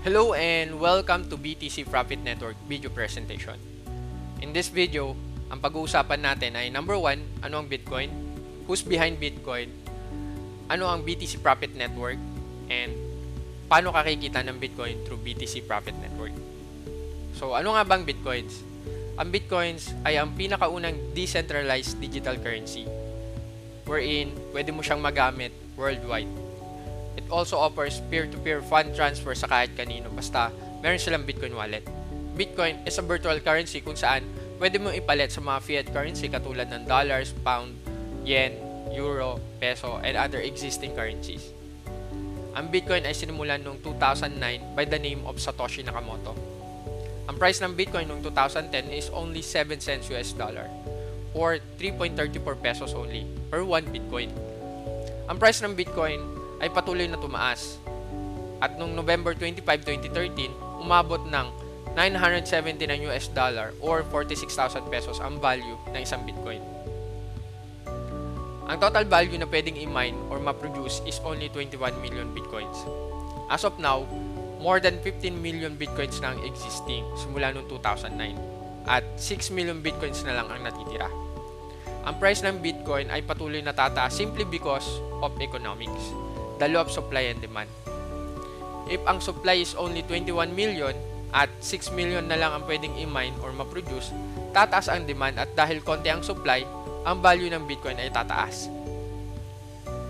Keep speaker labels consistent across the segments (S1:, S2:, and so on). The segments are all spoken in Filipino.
S1: Hello and welcome to BTC Profit Network video presentation. In this video, ang pag-uusapan natin ay number 1, ano ang Bitcoin, who's behind Bitcoin, ano ang BTC Profit Network, and paano kakikita ng Bitcoin through BTC Profit Network. So ano nga bang Bitcoins? Ang Bitcoins ay ang pinakaunang decentralized digital currency wherein pwede mo siyang magamit worldwide. It also offers peer-to-peer fund transfer sa kahit kanino basta meron silang Bitcoin wallet. Bitcoin is a virtual currency kung saan pwede mo ipalit sa mga fiat currency katulad ng dollars, pound, yen, euro, peso, and other existing currencies. Ang Bitcoin ay sinimulan noong 2009 by the name of Satoshi Nakamoto. Ang price ng Bitcoin noong 2010 is only 7 cents US dollar or 3.34 pesos only per 1 Bitcoin. Ang price ng Bitcoin ay patuloy na tumaas. At noong November 25, 2013, umabot ng 979 US dollar or 46,000 pesos ang value ng isang Bitcoin. Ang total value na pwedeng i-mine or ma-produce is only 21 million Bitcoins. As of now, more than 15 million Bitcoins na ang existing simula noong 2009 at 6 million Bitcoins na lang ang natitira. Ang price ng Bitcoin ay patuloy na tataas simply because of economics, the law of supply and demand. If ang supply is only 21 million at 6 million na lang ang pwedeng i-mine or ma-produce, tataas ang demand at dahil konti ang supply, ang value ng Bitcoin ay tataas.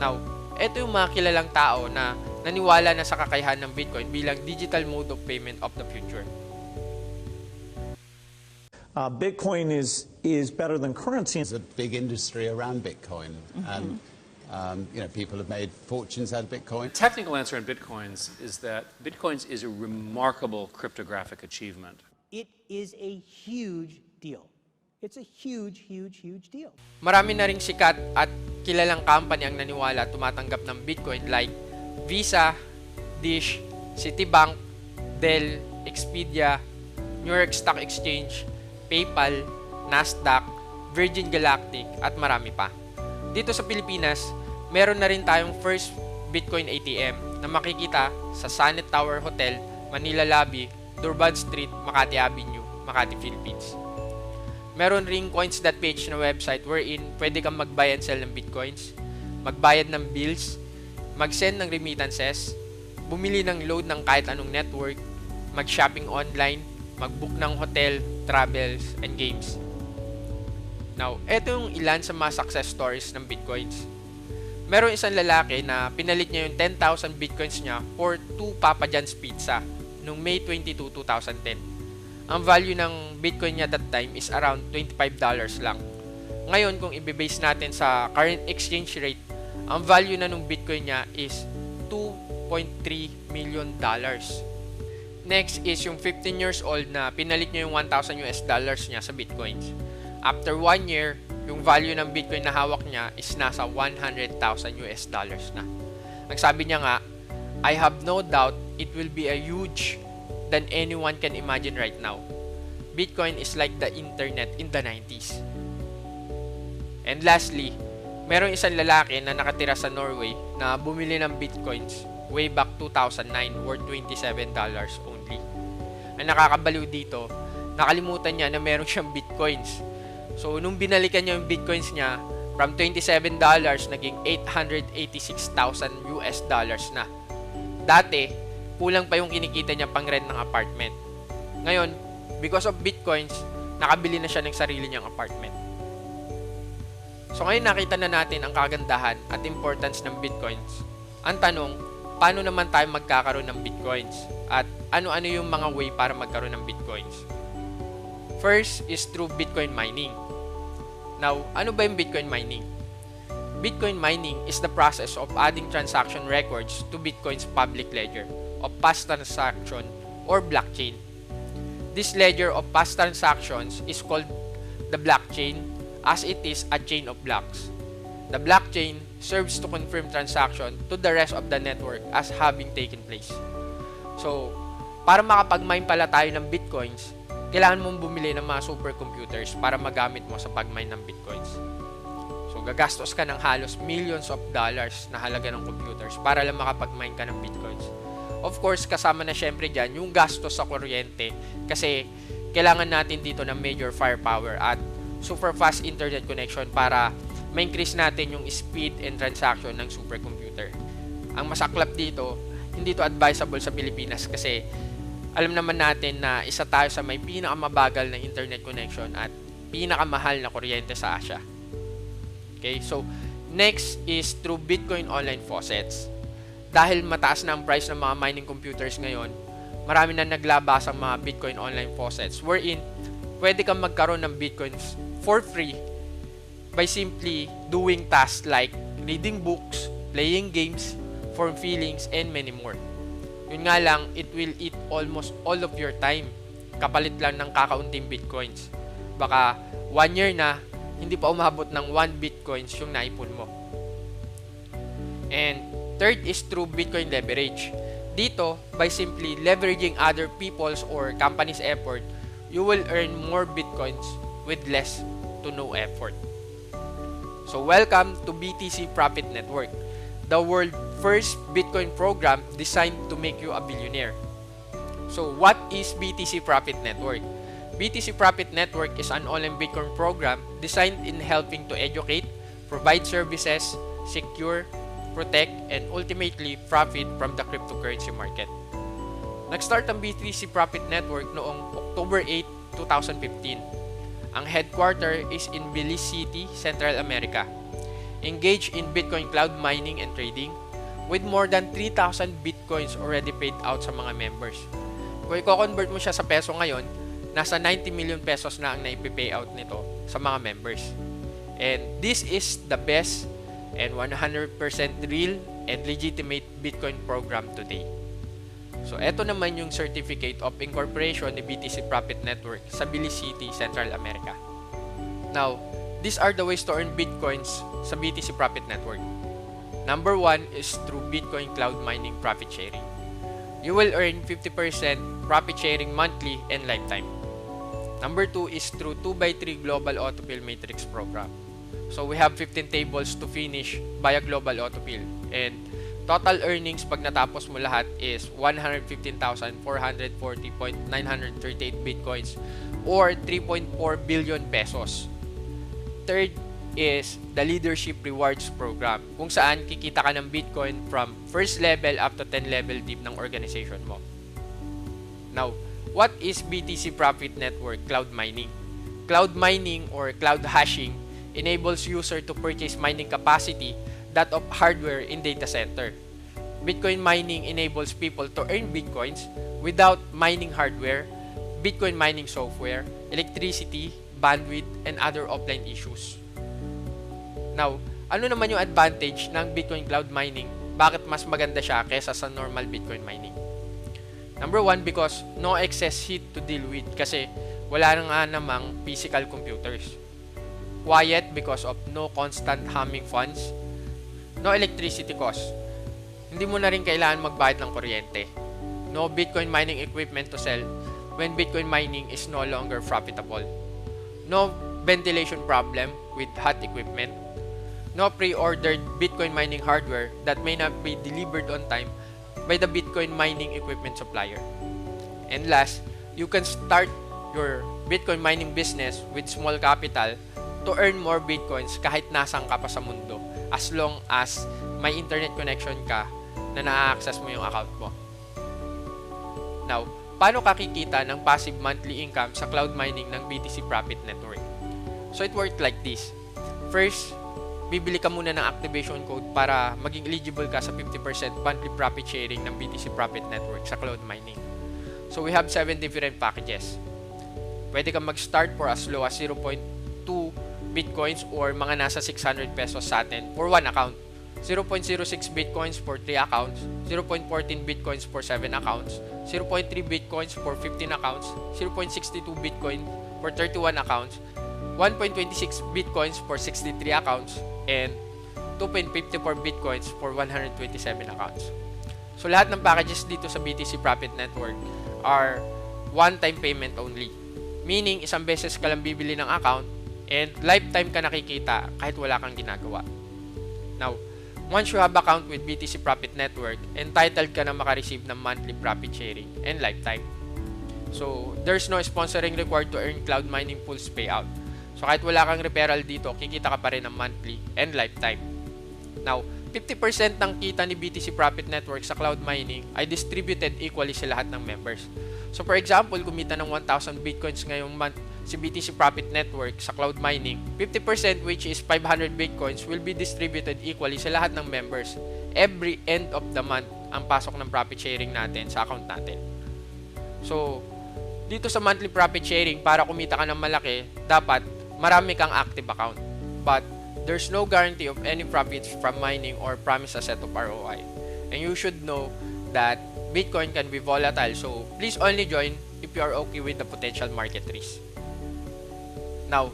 S1: Now, ito yung mga kilalang tao na naniwala na sa kakayahan ng Bitcoin bilang digital mode of payment of the future.
S2: Bitcoin is better than currency.
S3: There's a big industry around Bitcoin, and people have made fortunes out of Bitcoin.
S4: The technical answer on Bitcoins is that Bitcoins is a remarkable cryptographic achievement.
S5: It is a huge deal. It's a huge, huge, huge deal.
S1: Marami na ring sikat at kilalang company ang naniwala at tumatanggap ng Bitcoin like Visa, Dish, Citibank, Dell, Expedia, New York Stock Exchange, PayPal, Nasdaq, Virgin Galactic at marami pa. Dito sa Pilipinas, meron na rin tayong first Bitcoin ATM na makikita sa Summit Tower Hotel, Manila Lobby, Durban Street, Makati Avenue, Makati, Philippines. Meron ring coins.ph na website wherein pwede kang mag-buy and sell ng Bitcoins, magbayad ng bills, mag-send ng remittances, bumili ng load ng kahit anong network, mag-shopping online, mag-book ng hotel, travels, and games. Now, ito yung ilan sa mga success stories ng Bitcoins. Meron isang lalaki na pinalit niya yung 10,000 Bitcoins niya for 2 Papa John's Pizza noong May 22, 2010. Ang value ng Bitcoin niya that time is around $25 lang. Ngayon, kung i-base natin sa current exchange rate, ang value na ng Bitcoin niya is $2.3 million. Next is yung 15 years old na pinalit niya yung 1,000 US dollars niya sa Bitcoins. After 1 year, yung value ng Bitcoin na hawak niya is nasa 100,000 US dollars na. Ang sabi niya nga, I have no doubt it will be a huge than anyone can imagine right now. Bitcoin is like the internet in the 90s. And lastly, merong isang lalaki na nakatira sa Norway na bumili ng Bitcoins way back 2009 worth $27 only. Ang nakakabaliw dito, nakalimutan niya na meron siyang Bitcoins. So, nung binalikan niya yung Bitcoins niya, from $27, naging 886,000 US dollars na. Dati, kulang pa yung kinikita niya pang rent ng apartment. Ngayon, because of Bitcoins, nakabili na siya ng sarili niyang apartment. So, ngayon nakita na natin ang kagandahan at importance ng Bitcoins. Ang tanong, paano naman tayo magkakaroon ng Bitcoins? At ano-ano yung mga way para magkaroon ng Bitcoins? First is through Bitcoin mining. Now, ano ba yung Bitcoin mining? Bitcoin mining is the process of adding transaction records to Bitcoin's public ledger of past transaction or blockchain. This ledger of past transactions is called the blockchain as it is a chain of blocks. The blockchain serves to confirm transaction to the rest of the network as having taken place. So, para makapag-mine pala tayo ng Bitcoins, kailangan mong bumili ng mga supercomputers para magamit mo sa pag-mine ng Bitcoins. So, gagastos ka ng halos millions of dollars na halaga ng computers para lang makapag-mine ka ng Bitcoins. Of course, kasama na syempre dyan yung gastos sa kuryente kasi kailangan natin dito ng major firepower at super fast internet connection para ma-increase natin yung speed and transaction ng supercomputer. Ang masaklap dito, hindi to advisable sa Pilipinas kasi alam naman natin na isa tayo sa may pinakamabagal na internet connection at pinakamahal na kuryente sa Asia. Okay, so next is through Bitcoin online faucets. Dahil mataas na ang price ng mga mining computers ngayon, marami na naglabas ang mga Bitcoin online faucets wherein pwede kang magkaroon ng Bitcoins for free by simply doing tasks like reading books, playing games, form feelings, and many more. Yun nga lang, it will eat almost all of your time kapalit lang ng kakaunting Bitcoins. Baka 1 year na, hindi pa umabot ng 1 Bitcoins yung naipon mo. And third is through Bitcoin leverage. Dito, by simply leveraging other people's or companies' effort, you will earn more Bitcoins with less to no effort. So welcome to BTC Profit Network, the world's first Bitcoin program designed to make you a billionaire. So what is BTC Profit Network? BTC Profit Network is an online Bitcoin program designed in helping to educate, provide services, secure, protect, and ultimately profit from the cryptocurrency market. Nag-start ang BTC Profit Network noong October 8, 2015. Ang headquarter is in Belize City, Central America. Engaged in Bitcoin cloud mining and trading with more than 3,000 Bitcoins already paid out sa mga members. Kung i-convert mo siya sa peso ngayon, nasa 90 million pesos na ang naipi-pay out nito sa mga members. And this is the best and 100% real and legitimate Bitcoin program today. So, eto naman yung Certificate of Incorporation ni BTC Profit Network sa Belize City, Central America. Now, these are the ways to earn Bitcoins sa BTC Profit Network. Number 1 is through Bitcoin Cloud Mining Profit Sharing. You will earn 50% profit sharing monthly and lifetime. Number 2 is through 2x3 Global Autofill Matrix Program. So, we have 15 tables to finish via Global Autofill. And total earnings pag natapos mo lahat is 115,440.938 Bitcoins or 3.4 billion pesos. Third is the Leadership Rewards Program kung saan kikita ka ng Bitcoin from first level up to 10 level deep ng organization mo. Now, what is BTC Profit Network Cloud Mining? Cloud mining or cloud hashing enables user to purchase mining capacity that of hardware in data center. Bitcoin mining enables people to earn Bitcoins without mining hardware, Bitcoin mining software, electricity, bandwidth, and other offline issues. Now, ano naman yung advantage ng Bitcoin cloud mining? Bakit mas maganda siya kaysa sa normal Bitcoin mining? Number 1, because no excess heat to deal with kasi wala na nga namang physical computers. Quiet because of no constant humming fans. No electricity cost. Hindi mo na rin kailangan magbayad ng kuryente. No Bitcoin mining equipment to sell when Bitcoin mining is no longer profitable. No ventilation problem with hot equipment. No pre-ordered Bitcoin mining hardware that may not be delivered on time by the Bitcoin mining equipment supplier. And last, you can start your Bitcoin mining business with small capital to earn more Bitcoins kahit nasaan ka pa sa mundo as long as may internet connection ka na na-access mo yung account mo. Now, paano ka kikita ng passive monthly income sa cloud mining ng BTC Profit Network? So, it worked like this. First, bibili ka muna ng activation code para maging eligible ka sa 50% monthly profit sharing ng BTC Profit Network sa cloud mining. So, we have 7 different packages. Pwede kang mag-start for as low as 0.2 Bitcoins or mga nasa 600 pesos sa atin for 1 account. 0.06 Bitcoins for 3 accounts, 0.14 Bitcoins for 7 accounts, 0.3 Bitcoins for 15 accounts, 0.62 Bitcoin for 31 accounts, 1.26 Bitcoins for 63 accounts, and 2.54 Bitcoins for 127 accounts. So lahat ng packages dito sa BTC Profit Network are one-time payment only. Meaning, isang beses ka lang bibili ng account and lifetime ka nakikita kahit wala kang ginagawa. Now, Once you have account with BTC Profit Network, entitled ka na makareceive ng monthly profit sharing and lifetime. So, there's no sponsoring required to earn Cloud Mining Pools payout. So, kahit wala kang referral dito, kikita ka pa rin ng monthly and lifetime. Now, 50% ng kita ni BTC Profit Network sa cloud mining ay distributed equally sa lahat ng members. So, for example, kumita ng 1,000 Bitcoins ngayong month si BTC Profit Network sa cloud mining, 50% which is 500 Bitcoins will be distributed equally sa lahat ng members. Every end of the month ang pasok ng profit sharing natin sa account natin. So, dito sa monthly profit sharing, para kumita ka ng malaki, dapat marami kang active account. But, there's no guarantee of any profits from mining or promise a set of ROI. And you should know that Bitcoin can be volatile, so please only join if you are okay with the potential market risk. Now,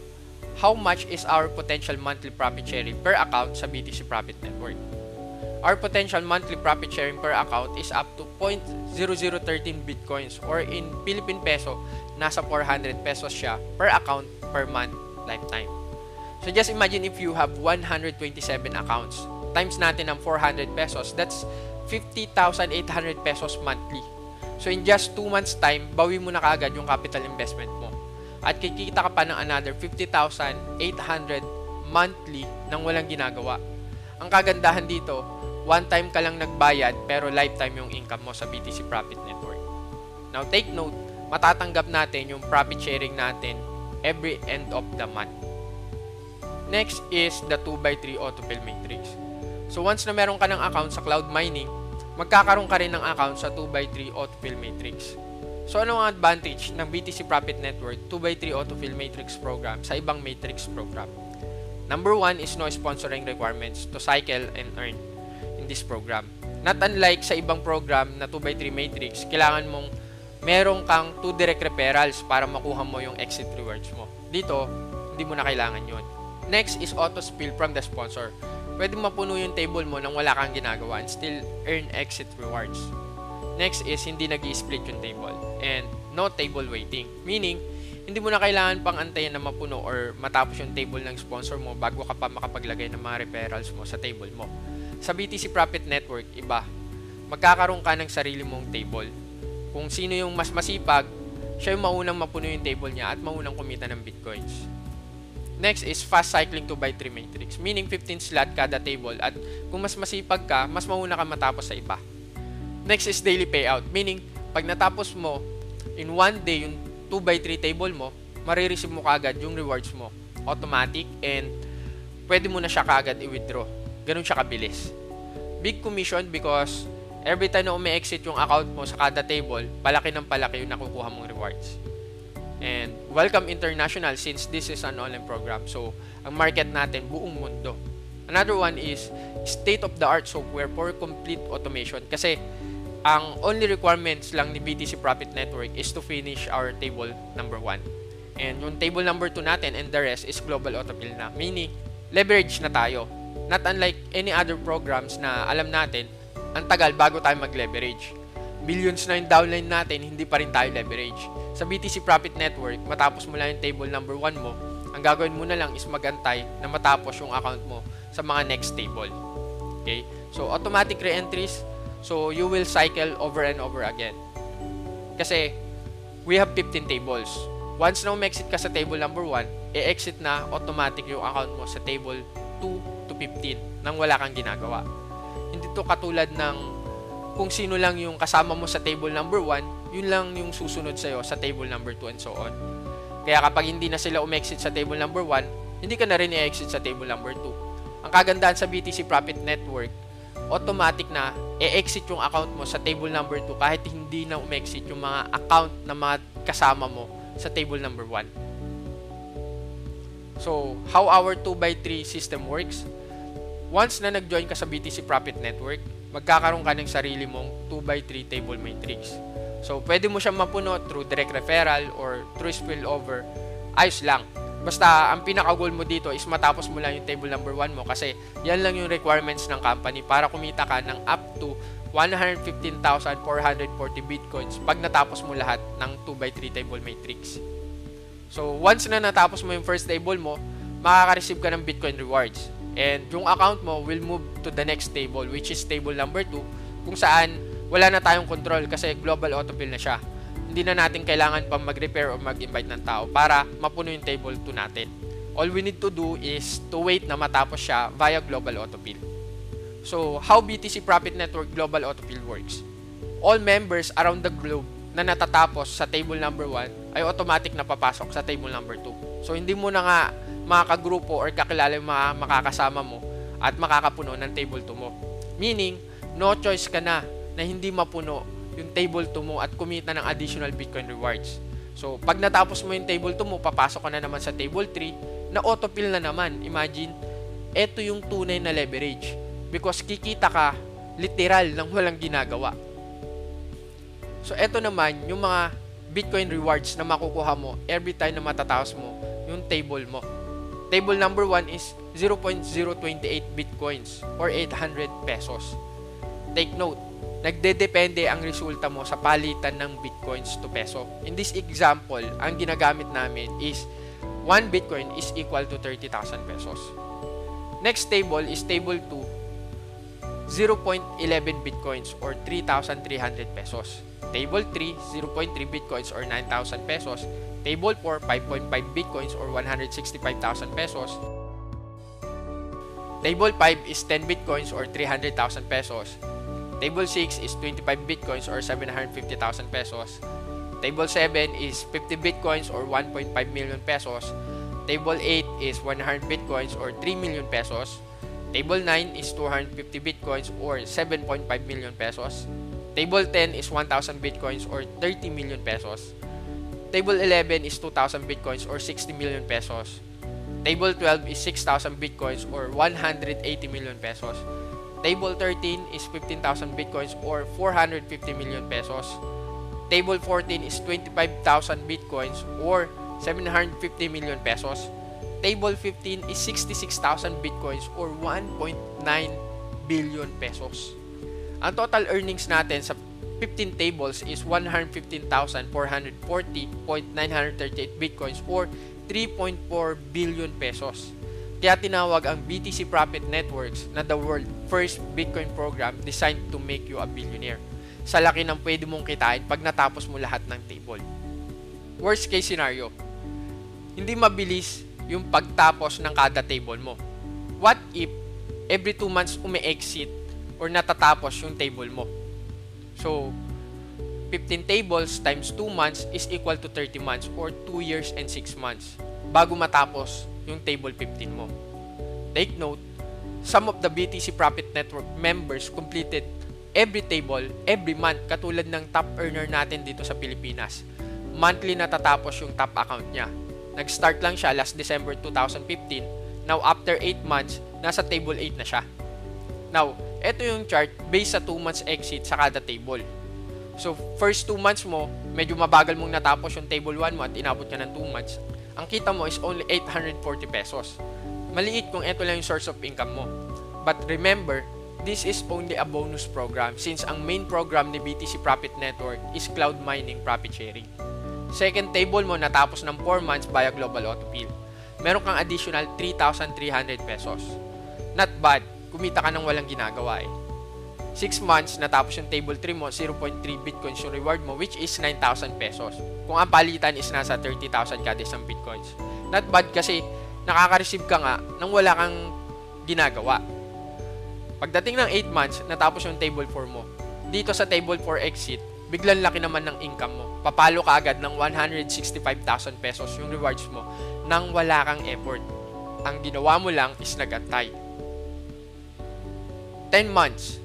S1: how much is our potential monthly profit sharing per account sa BTC Profit Network? Our potential monthly profit sharing per account is up to 0.0013 Bitcoins, or in Philippine peso, nasa 400 pesos siya per account per month lifetime. So just imagine if you have 127 accounts, times natin ng 400 pesos, that's 50,800 pesos monthly. So in just 2 months time, bawi mo na kaagad yung capital investment mo. At kikita ka pa ng another 50,800 monthly nang walang ginagawa. Ang kagandahan dito, one time ka lang nagbayad pero lifetime yung income mo sa BTC Profit Network. Now take note, matatanggap natin yung profit sharing natin every end of the month. Next is the 2x3 autofill matrix. So once na meron ka ng account sa cloud mining, magkakaroon ka rin ng account sa 2x3 autofill matrix. So ano ang advantage ng BTC Profit Network 2x3 autofill matrix program sa ibang matrix program? Number 1 is no sponsoring requirements to cycle and earn in this program. Not unlike sa ibang program na 2x3 matrix, kailangan mong meron kang 2 direct referrals para makuha mo yung exit rewards mo. Dito, hindi mo na kailangan yun. Next is auto spill from the sponsor. Pwede mapuno yung table mo nang wala kang ginagawa and still earn exit rewards. Next is hindi nag-i-split yung table. And no table waiting. Meaning, hindi mo na kailangan pang antayin na mapuno or matapos yung table ng sponsor mo bago ka pa makapaglagay ng mga referrals mo sa table mo. Sa BTC Profit Network, iba. Magkakaroon ka ng sarili mong table. Kung sino yung mas masipag, siya yung maunang mapuno yung table niya at maunang kumita ng Bitcoins. Next is fast cycling 2x3 matrix, meaning 15 slot kada table at kung mas masipag ka, mas mauna ka matapos sa iba. Next is daily payout, meaning pag natapos mo in one day yung 2x3 table mo, marireceive mo kaagad yung rewards mo. Automatic and pwede mo na siya kaagad i-withdraw. Ganun siya kabilis. Big commission because every time na umi-exit yung account mo sa kada table, palaki ng palaki yung nakukuha mong rewards. And welcome international since this is an online program. So, ang market natin buong mundo. Another one is state-of-the-art software for complete automation. Kasi, ang only requirements lang ni BTC Profit Network is to finish our table number 1. And yung table number 2 natin and the rest is global autofill na. Meaning, leverage na tayo. Not unlike any other programs na alam natin, ang tagal bago tayo mag-leverage. Billions na yung downline natin, hindi pa rin tayo leverage. Sa BTC Profit Network, matapos mo lang yung table number 1 mo, ang gagawin mo na lang is magantay na matapos yung account mo sa mga next table. Okay? So, automatic re-entries. So, you will cycle over and over again. Kasi, we have 15 tables. Once na umexit ka sa table number 1, e-exit na automatic yung account mo sa table 2 to 15 nang wala kang ginagawa. Hindi to katulad ng kung sino lang yung kasama mo sa table number 1, yun lang yung susunod sa'yo sa table number 2 and so on. Kaya kapag hindi na sila umexit sa table number 1, hindi ka na rin i-exit sa table number 2. Ang kagandahan sa BTC Profit Network, automatic na e-exit yung account mo sa table number 2 kahit hindi na umexit yung mga account na mga kasama mo sa table number 1. So, how our 2x3 system works? Once na nag-join ka sa BTC Profit Network, magkakaroon ka ng sarili mong 2x3 table matrix. So, pwede mo siyang mapuno through direct referral or through spillover. Ayos lang. Basta, ang pinaka-goal mo dito is matapos mo lang yung table number 1 mo kasi yan lang yung requirements ng company para kumita ka ng up to 115,440 Bitcoins pag natapos mo lahat ng 2x3 table matrix. So, once na natapos mo yung first table mo, makaka-receive ka ng Bitcoin rewards. And yung account mo will move to the next table, which is table number 2, kung saan wala na tayong control kasi global autofill na siya. Hindi na natin kailangan pang mag-repair o mag-invite ng tao para mapuno yung table 2 natin. All we need to do is to wait na matapos siya via global autofill. So, how BTC Profit Network Global Autofill works? All members around the globe na natatapos sa table number 1 ay automatic na papasok sa table number 2. So, hindi mo na nga makakagrupo or kakilala yung mga makakasama mo at makakapuno ng table 2 mo. Meaning, no choice ka na hindi mapuno yung table 2 mo at kumita ng additional Bitcoin rewards. So, pag natapos mo yung table 2 mo, papasok ka na naman sa table 3 na autofill na naman. Imagine, eto yung tunay na leverage because kikita ka literal ng walang ginagawa. So, eto naman yung mga Bitcoin rewards na makukuha mo every time na matatapos mo yung table mo. Table number 1 is 0.028 Bitcoins or 800 pesos. Take note, nagdedepende ang resulta mo sa palitan ng Bitcoins to peso. In this example, ang ginagamit namin is 1 Bitcoin is equal to 30,000 pesos. Next table is table 2, 0.11 Bitcoins or 3,300 pesos. Table 3, 0.3 Bitcoins or 9,000 pesos. Table 4, 5.5 Bitcoins or 165,000 pesos. Table 5 is 10 Bitcoins or 300,000 pesos. Table 6 is 25 Bitcoins or 750,000 pesos. Table 7 is 50 Bitcoins or 1.5 million pesos. Table 8 is 100 Bitcoins or 3 million pesos. Table 9 is 250 Bitcoins or 7.5 million pesos. Table 10 is 1,000 Bitcoins or 30 million pesos. Table 11 is 2,000 Bitcoins or 60 million pesos. Table 12 is 6,000 Bitcoins or 180 million pesos. Table 13 is 15,000 Bitcoins or 450 million pesos. Table 14 is 25,000 Bitcoins or 750 million pesos. Table 15 is 66,000 Bitcoins or 1.9 billion pesos. Ang total earnings natin sa 15 tables is 115,440.938 Bitcoins or 3.4 billion pesos. Kaya tinawag ang BTC Profit Networks na the world first Bitcoin program designed to make you a billionaire. Sa laki ng pwede mong kitain pag natapos mo lahat ng table. Worst case scenario, hindi mabilis yung pagtapos ng kada table mo. What if every 2 months umi-exit or natatapos yung table mo? So, 15 tables times 2 months is equal to 30 months or 2 years and 6 months bago matapos yung table 15 mo. Take note, some of the BTC Profit Network members completed every table, every month, katulad ng top earner natin dito sa Pilipinas. Monthly natatapos yung top account niya. Nag-start lang siya last December 2015. Now, after 8 months, nasa table 8 na siya. Now, ito yung chart based sa 2 months exit sa kada table. So, first 2 months mo, medyo mabagal mong natapos yung table 1 mo at inabot ka ng 2 months. Ang kita mo is only 840 pesos. Maliit kung ito lang yung source of income mo. But remember, this is only a bonus program since ang main program ni BTC Profit Network is cloud mining profit sharing. Second table mo natapos ng 4 months via global autofill. Meron kang additional 3,300 pesos. Not bad, kumita ka ng walang ginagawa eh. 6 months natapos yung table 3 mo, 0.3 Bitcoins yung reward mo which is 9,000 pesos. Kung ang palitan is nasa 30,000 kada isang Bitcoins. Not bad kasi nakaka-receive ka nga nang wala kang ginagawa. Pagdating ng 8 months, natapos yung table 4 mo. Dito sa table 4 exit, biglang laki naman ng income mo. Papalo ka agad ng 165,000 pesos yung rewards mo nang wala kang effort. Ang ginawa mo lang is nag-antay. 10 months,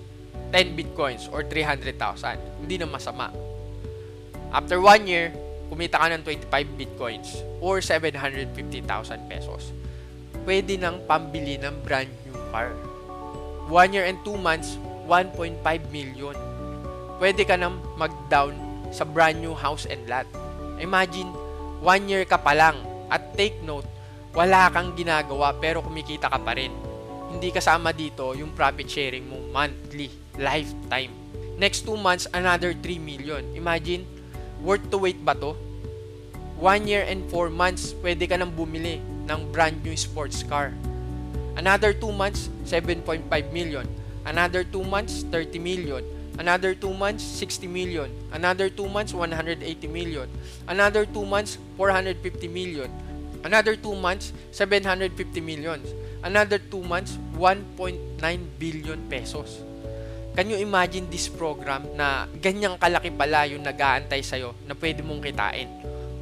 S1: 10 Bitcoins or 300,000. Hindi na masama. After 1 year, kumita ka ng 25 Bitcoins or 750,000 pesos. Pwede nang pambili ng brand new car. 1 year and 2 months, 1.5 million. Pwede ka nang mag-down sa brand new house and lot. Imagine, 1 year ka pa lang at take note, wala kang ginagawa pero kumikita ka pa rin. Hindi kasama dito yung profit sharing mo monthly, lifetime. Next 2 months, another 3 million. Imagine, worth to wait ba to? 1 year and 4 months, pwede ka nang bumili ng brand new sports car. Another 2 months, 7.5 million. Another 2 months, 30 million. Another 2 months, 60 million. Another 2 months, 180 million. Another 2 months, 450 million. Another 2 months, 750 million. Another 2 months, 1.9 billion pesos. Can you imagine this program na ganyang kalaki pala yung nag-aantay sa'yo na pwede mong kitain?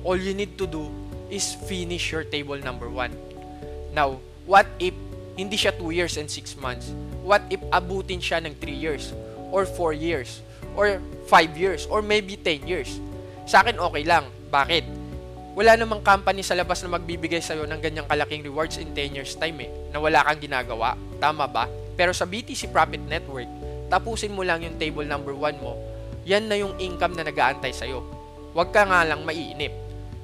S1: All you need to do is finish your table number 1. Now, what if hindi siya 2 years and 6 months? What if abutin siya ng 3 years? Or 4 years? Or 5 years? Or maybe 10 years? Sa akin, okay lang. Bakit? Wala namang company sa labas na magbibigay sa'yo ng ganyang kalaking rewards in 10 years time na wala kang ginagawa. Tama ba? Pero sa BTC Profit Network, tapusin mo lang yung table number 1 mo, yan na yung income na nag-aantay sa'yo. Huwag ka nga lang maiinip.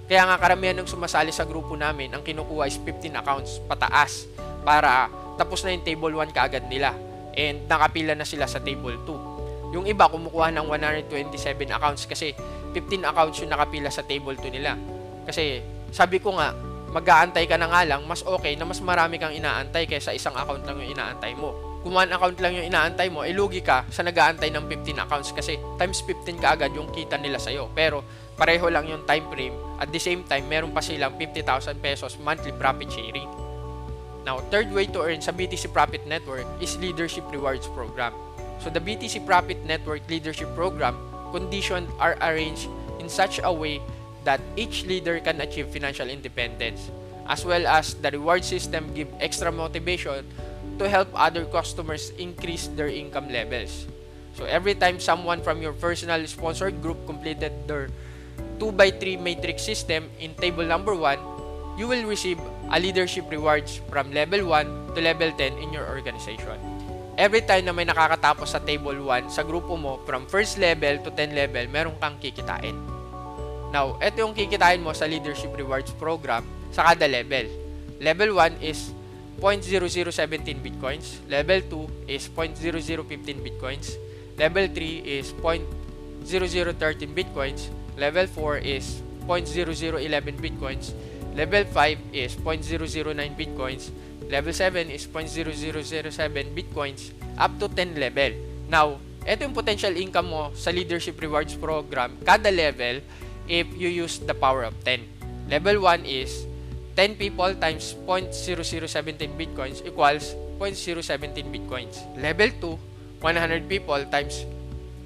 S1: Kaya nga karamihan ng sumasali sa grupo namin, ang kinukuha is 15 accounts pataas para tapos na yung table 1 kaagad nila. And nakapila na sila sa table 2. Yung iba kumukuha ng 127 accounts kasi 15 accounts yung nakapila sa table 2 nila. Kasi sabi ko nga, mag-aantay ka na nga lang, mas okay na mas marami kang inaantay kaysa isang account lang yung inaantay mo. Kung 1 account lang yung inaantay mo, lugi ka sa nag-aantay ng 15 accounts kasi times 15 ka agad yung kita nila sa'yo. Pero pareho lang yung time frame. At the same time, meron pa silang 50,000 pesos monthly profit sharing. Now, third way to earn sa BTC Profit Network is Leadership Rewards Program. So, the BTC Profit Network Leadership Program conditions are arranged in such a way that each leader can achieve financial independence, as well as the reward system give extra motivation to help other customers increase their income levels. So, every time someone from your personal sponsored group completed their 2x3 matrix system in table number 1, you will receive a leadership rewards from level 1 to level 10 in your organization. Every time na may nakakatapos sa table 1 sa grupo mo, from first level to 10 level, meron kang kikitain. Now, ito yung kikitain mo sa leadership rewards program sa kada level. Level 1 is 0.0017 bitcoins. Level 2 is 0.0015 bitcoins. Level 3 is 0.0013 bitcoins. Level 4 is 0.0011 bitcoins. Level 5 is 0.009 bitcoins. Level 7 is 0.0007 bitcoins up to 10 level. Now, ito yung potential income mo sa Leadership Rewards Program kada level if you use the power of 10. Level 1 is 10 people times 0.0017 bitcoins equals 0.017 bitcoins. Level 2, 100 people times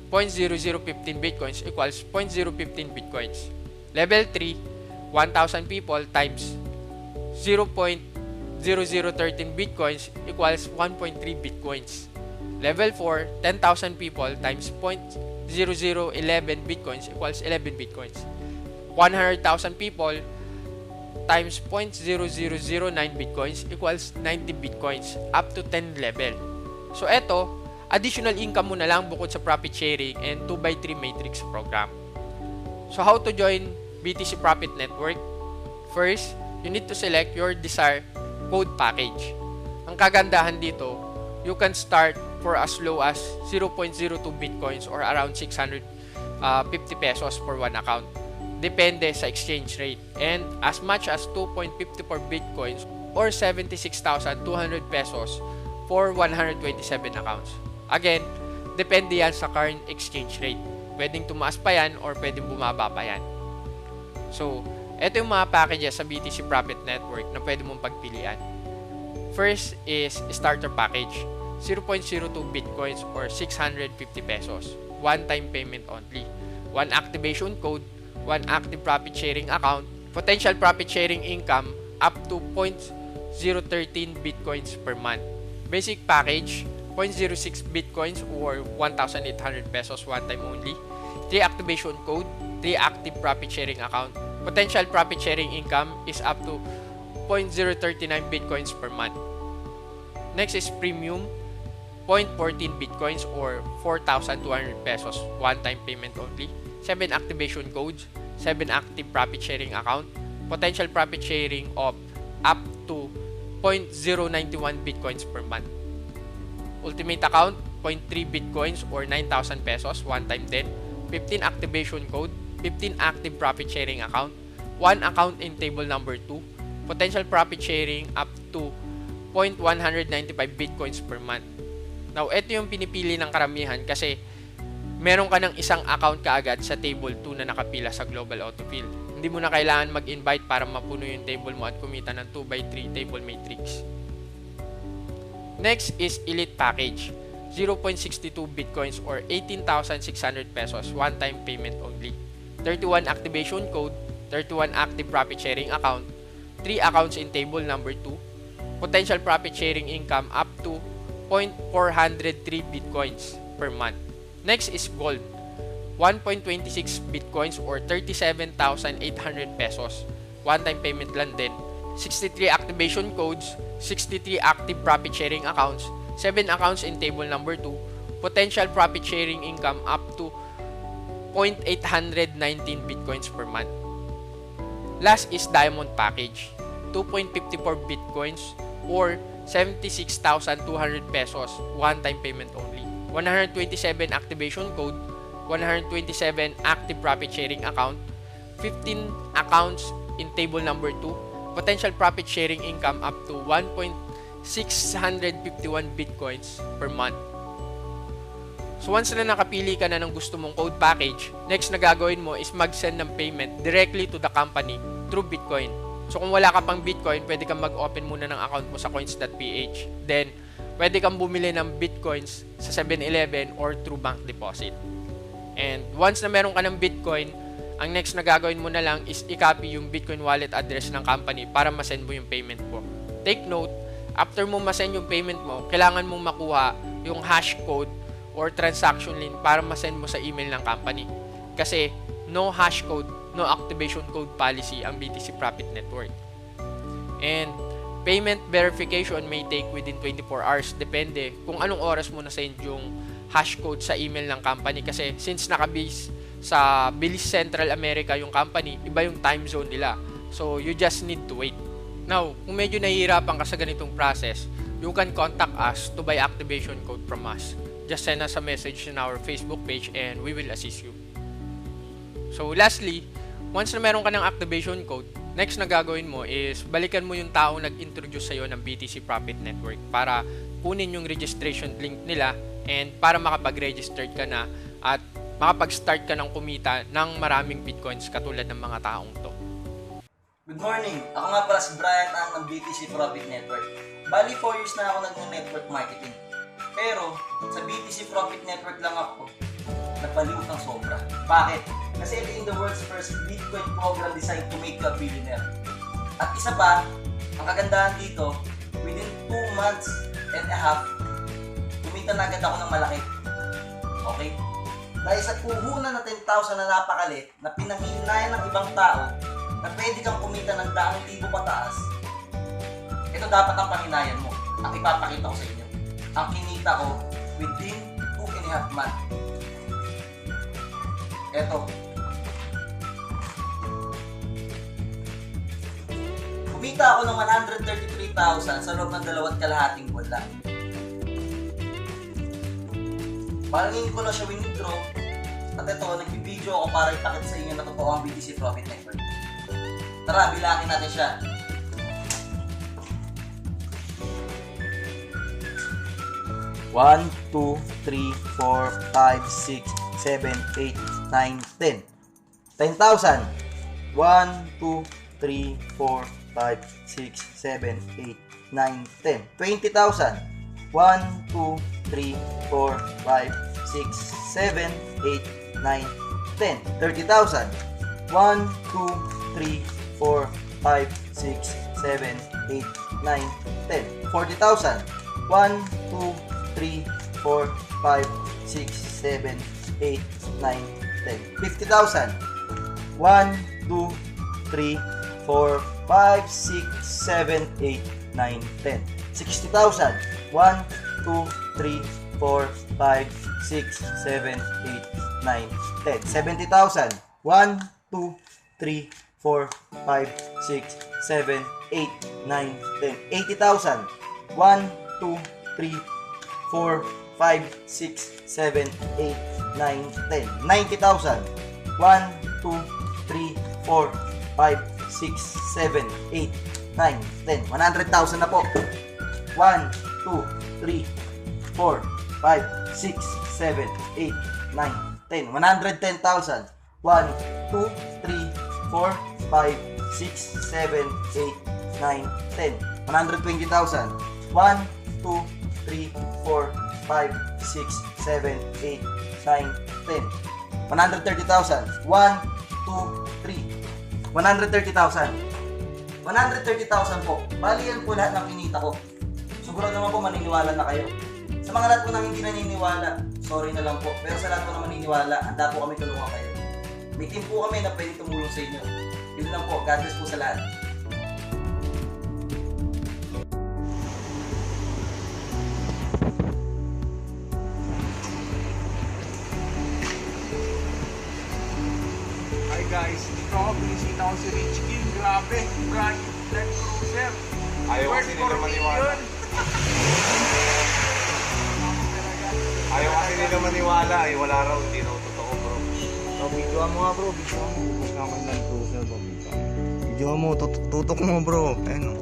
S1: 0.0015 bitcoins equals 0.015 bitcoins. Level 3, 1,000 people times 0.0013 bitcoins equals 1.3 bitcoins. Level 4, 10,000 people times 0.0011 bitcoins equals 11 bitcoins. 100,000 people times 0.0009 bitcoins equals 90 bitcoins up to 10 level. So eto, additional income mo na lang bukod sa profit sharing and 2x3 matrix program. So how to join BTC Profit Network? First, you need to select your desired code package. Ang kagandahan dito, you can start for as low as 0.02 bitcoins or around 650 pesos for one account. Depende sa exchange rate. And as much as 2.54 bitcoins or 76,200 pesos for 127 accounts. Again, depende yan sa current exchange rate. Pwedeng tumaas pa yan or pwedeng bumaba pa yan. So, ito yung mga packages sa BTC Profit Network na pwede mong pagpilian. First is starter package, 0.02 bitcoins or 650 pesos. One-time payment only. One activation code, one active profit sharing account, potential profit sharing income up to 0.013 bitcoins per month. Basic package, 0.06 bitcoins or 1,800 pesos one time only. 3 activation code, 3 active profit sharing account. Potential profit sharing income is up to 0.039 bitcoins per month. Next is premium, 0.14 bitcoins or 4,200 pesos one time payment only. 7 activation codes, 7 active profit sharing account. Potential profit sharing of up to 0.091 bitcoins per month. Ultimate account, 0.3 bitcoins or 9,000 pesos one time din. 15 activation code, 15 active profit sharing account, 1 account in table number 2, potential profit sharing up to 0.195 bitcoins per month. Now, ito yung pinipili ng karamihan kasi meron ka ng isang account kaagad sa table 2 na nakapila sa Global Autofill. Hindi mo na kailangan mag-invite para mapuno yung table mo at kumita ng 2x3 table matrix. Next is Elite Package. 0.62 bitcoins or 18,600 pesos, one-time payment only. 31 activation code, 31 active profit sharing account, 3 accounts in table number 2, potential profit sharing income up to 0.403 bitcoins per month. Next is Gold. 1.26 bitcoins or 37,800 pesos, one-time payment lang din. 63 activation codes, 63 active profit sharing accounts, 7 accounts in table number 2, potential profit sharing income up to 0.819 bitcoins per month. Last is Diamond Package. 2.54 bitcoins or 76,200 pesos, one-time payment only. 127 activation code, 127 active profit sharing account, 15 accounts in table number 2, potential profit sharing income up to 1.651 bitcoins per month. So once na nakapili ka na ng gusto mong code package, next na gagawin mo is mag-send ng payment directly to the company through Bitcoin. So kung wala ka pang Bitcoin, pwede kang mag-open muna ng account mo sa coins.ph. Then, pwede kang bumili ng Bitcoins sa 7-Eleven or through bank deposit. And once na meron ka ng Bitcoin, ang next na gagawin mo na lang is i-copy yung Bitcoin wallet address ng company para ma-send mo yung payment mo. Take note, after mo ma-send yung payment mo, kailangan mong makuha yung hash code or transaction link para ma-send mo sa email ng company. Kasi no hash code, no activation code policy ang BTC Profit Network. And payment verification may take within 24 hours. Depende kung anong oras mo na-send yung hash code sa email ng company. Kasi since nakabase sa Belize Central America yung company, iba yung time zone nila. So you just need to wait. Now, kung medyo nahihirapan ka sa ganitong process, you can contact us to buy activation code from us. Just send us a message in our Facebook page and we will assist you. So lastly, once na meron ka ng activation code, next na gagawin mo is balikan mo yung taong nag-introduce sa'yo ng BTC Profit Network para kunin yung registration link nila and para makapag-register ka na at makapag-start ka ng kumita ng maraming bitcoins katulad ng mga taong to.
S6: Good morning! Ako nga pala si Brian Ang ng BTC Profit Network. Bali 4 years na ako nag-network marketing. Pero sa BTC Profit Network lang ako napaliw ng sobra. Bakit? Kasi ito in the world's first Bitcoin program designed to make you a billionaire. At isa pa, ang kagandahan dito, within 2 months and a half, kumita na agad ako ng malaki. Okay? Dahil sa puhunan na 10,000 na napakalit na pinanghihinayan ng ibang tao na pwede kang kumita ng daang libo pataas, ito dapat ang panginayan mo. Ang ipapakita ko sa inyo. Ang kinita ko within 2.5 months. Ito. Kumita ako ng 133,000 sa loob ng 2.5 buwan lang. Palangin ko na siya withdraw at ito, nag-video ako para ipakita sa inyo na totoo ang BTC Profit Network. Tara, bilangin natin siya. 1, 2, 3, 4, 5, 6, 7, 8, 9, 10. 10,000. 1, 2, 3, 4, 5, 6, 7, 8, 9, 10. 20,000. 1, 2, 3, 4, 5, 6, 7, 8, 9, 10. 30,000. 1, 2, 3, 4, 5, 6, 7, 8, 9, 10. 40,000. 1, 2, 3, 4, 5, 6, 7, 8, 9, 10. 50,000. 1, 2, 3, 4, 5, 6, 7, 8, 9, 10. 60,000. 1, 2, 3, 4, 5, 6, 7, 8, 9, 10. 70,000. 1, 2, 3, 4, 5, 6, 7, 8, 9, 10. 80,000. 1, 2, 3, 4, 5, 6, 7, 8, 9, 10. 90,000. 1, 2, 3, 4, 5, 6, 7, 8, 9, 10. 100,000 na po. 1, 2, 3, 4, 5, 6, 7, 8, 9, 10. 110,000. 1, 2, 3, 4, 5, 6, 7, 8, 9, 10. 120,000. 1, 2, 3, 4, 5, 6, 7, 8, 9, 10. 130,000. 1, 2, 3. 130,000. 130,000 po. Bali yan po lahat ng kinita ko. Siguro naman po maniniwala na kayo. Sa mga lahat po nang hindi naniniwala, sorry na lang po. Pero sa lahat po na maniniwala, handa po kami tulungan kayo. May team po kami na pwede tumulong sa inyo. Yun lang po. God bless po sa lahat.
S7: Hi guys, dito ako, binisita ko si Rich King. Grabe, brand Land Cruiser.
S8: Ayaw kasi nila maniwala. Ayaw kasi nila maniwala. Ay, wala raw. Hindi raw totoo, bro.
S9: So, videoan mo nga bro. Videoan mo. Bubog naman Land Cruiser bro. Videoan mo. Tutok mo bro. Ayun o.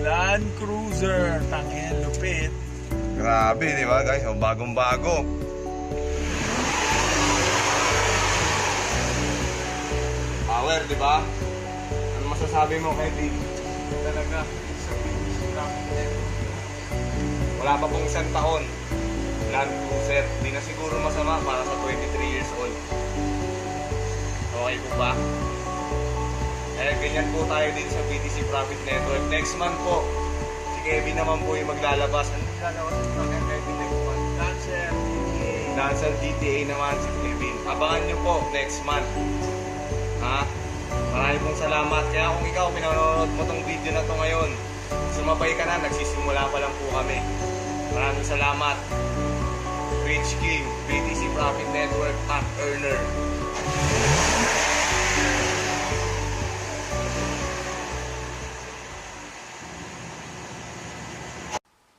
S7: Land Cruiser. Tangin, lupit.
S8: Grabe, di ba guys? O, bagong-bago. Power, di ba? Ano masasabi mo kay Big?
S7: Talaga. Sa Philippines.
S8: Wala pa pong isang taon. Land Cruiser. Di na siguro masama para sa 23 years old. Okay po ba? Eh, ganyan po tayo din sa BTC Profit Network. Next month po, si Kevin naman po yung maglalabas. Ano maglalabas ito kay Kevin next month? Dancer GTA naman si Kevin. Abangan nyo po next month. Ha? Maraming pong salamat. Kaya kung ikaw pinanonood mo tong video na to ngayon, sumabay ka na, nagsisimula pa lang po kami. Maraming salamat. Rich King, BTC Profit Network, Top Earner.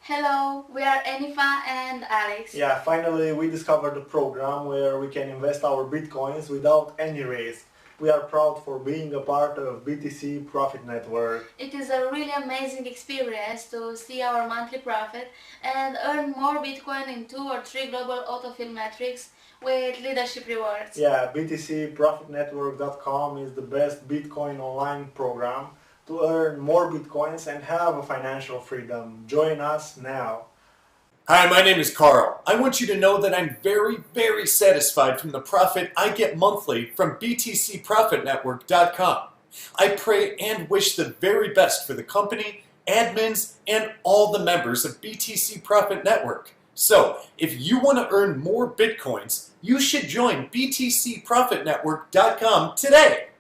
S10: Hello, we are Enifa and Alex.
S11: Yeah, finally we discovered a program where we can invest our bitcoins without any risk. We are proud for being a part of BTC Profit Network.
S10: It is a really amazing experience to see our monthly profit and earn more Bitcoin in 2 or 3 global autofill metrics with leadership rewards.
S11: Yeah, BTCProfitNetwork.com is the best Bitcoin online program to earn more Bitcoins and have financial freedom. Join us now.
S12: Hi, my name is Carl. I want you to know that I'm very, very satisfied from the profit I get monthly from BTCProfitNetwork.com. I pray and wish the very best for the company, admins, and all the members of BTC Profit Network. So, if you want to earn more Bitcoins, you should join BTCProfitNetwork.com today.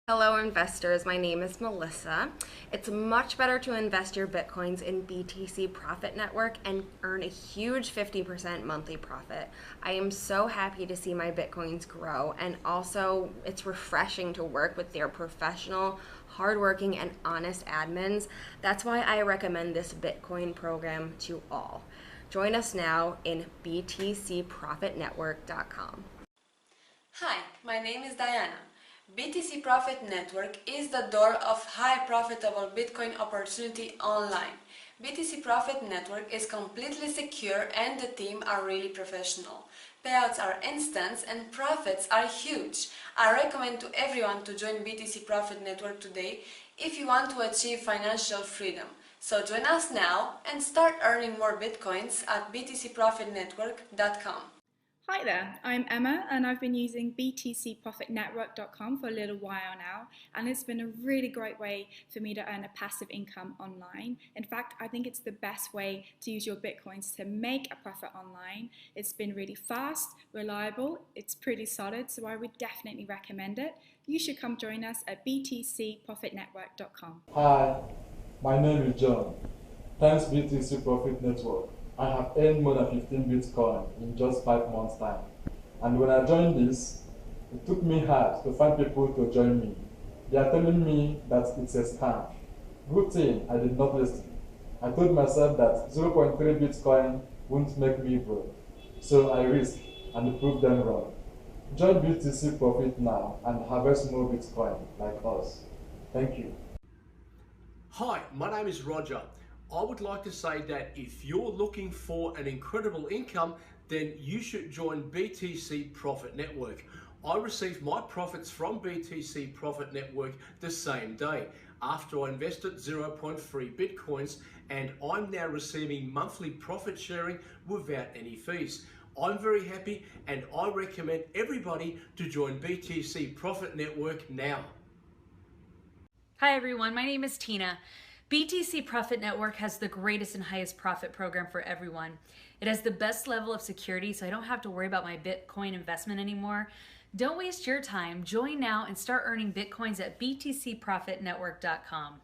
S13: Hello investors, my name is Melissa. It's much better to invest your Bitcoins in BTC Profit Network and earn a huge 50% monthly profit. I am so happy to see my Bitcoins grow, and also it's refreshing to work with their professional, hardworking, and honest admins. That's why I recommend this Bitcoin program to all. Join us now in BTCProfitNetwork.com.
S14: Hi, my name is Diana. BTC Profit Network is the door of high profitable Bitcoin opportunity online. BTC Profit Network is completely secure and the team are really professional. Payouts are instant and profits are huge. I recommend to everyone to join BTC Profit Network today if you want to achieve financial freedom. So join us now and start earning more Bitcoins at BTCProfitNetwork.com.
S15: Hi there, I'm Emma and I've been using BTCProfitNetwork.com for a little while now, and it's been a really great way for me to earn a passive income online. In fact, I think it's the best way to use your Bitcoins to make a profit online. It's been really fast, reliable, it's pretty solid, so I would definitely recommend it. You should come join us at BTCProfitNetwork.com.
S16: Hi, my name is John. Thanks BTC Profit Network, I have earned more than 15 Bitcoin in just 5 months' time. And when I joined this, it took me hard to find people to join me. They are telling me that it's a scam. Good thing I did not listen. I told myself that 0.3 Bitcoin won't make me broke. So I risked and proved them wrong. Join BTC Profit now and harvest more Bitcoin like us. Thank you.
S17: Hi, my name is Roger. I would like to say that if you're looking for an incredible income, then you should join BTC Profit Network. I received my profits from BTC Profit Network the same day after I invested 0.3 Bitcoins, and I'm now receiving monthly profit sharing without any fees. I'm very happy, and I recommend everybody to join BTC Profit Network now.
S18: Hi everyone, my name is Tina. BTC Profit Network has the greatest and highest profit program for everyone. It has the best level of security, so I don't have to worry about my Bitcoin investment anymore. Don't waste your time. Join now and start earning Bitcoins at btcprofitnetwork.com.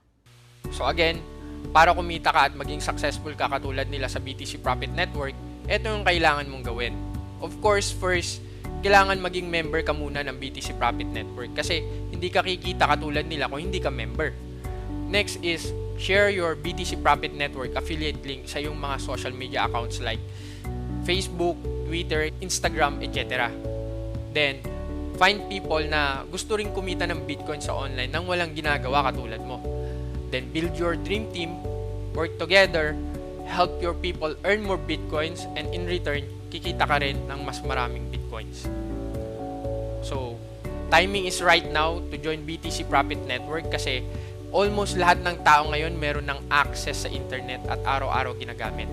S1: So again, para kumita ka at maging successful ka katulad nila sa BTC Profit Network, ito yung kailangan mong gawin. Of course, first, kailangan maging member ka muna ng BTC Profit Network kasi hindi ka kikita katulad nila kung hindi ka member. Next is, share your BTC Profit Network affiliate link sa iyong mga social media accounts like Facebook, Twitter, Instagram, etc. Then, find people na gusto ring kumita ng Bitcoin sa online nang walang ginagawa katulad mo. Then, build your dream team, work together, help your people earn more Bitcoins, and in return, kikita ka rin ng mas maraming Bitcoins. So, timing is right now to join BTC Profit Network kasi almost lahat ng tao ngayon meron ng access sa internet at araw-araw ginagamit.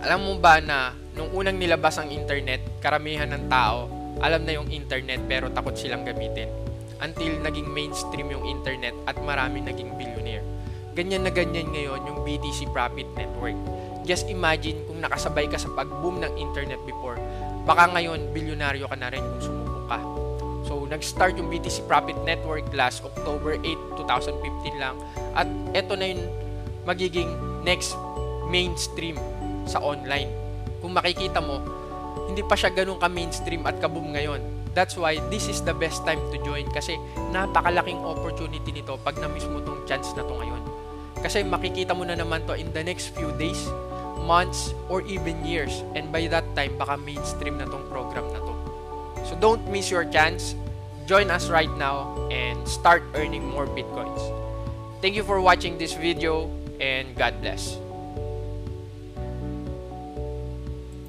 S1: Alam mo ba na nung unang nilabas ang internet, karamihan ng tao alam na yung internet pero takot silang gamitin. Until naging mainstream yung internet at maraming naging billionaire. Ganyan na ganyan ngayon yung BTC Profit Network. Just imagine kung nakasabay ka sa pag-boom ng internet before, baka ngayon bilyonaryo ka na rin kung sumubok ka. So, nag-start yung BTC Profit Network last October 8, 2015 lang. At eto na yung magiging next mainstream sa online. Kung makikita mo, hindi pa siya ganun ka-mainstream at ka-boom ngayon. That's why this is the best time to join kasi napakalaking opportunity nito pag na-miss mo tong chance na to ngayon. Kasi makikita mo na naman to in the next few days, months, or even years. And by that time, baka mainstream na tong program na to. So don't miss your chance. Join us right now and start earning more Bitcoins. Thank you for watching this video and God bless.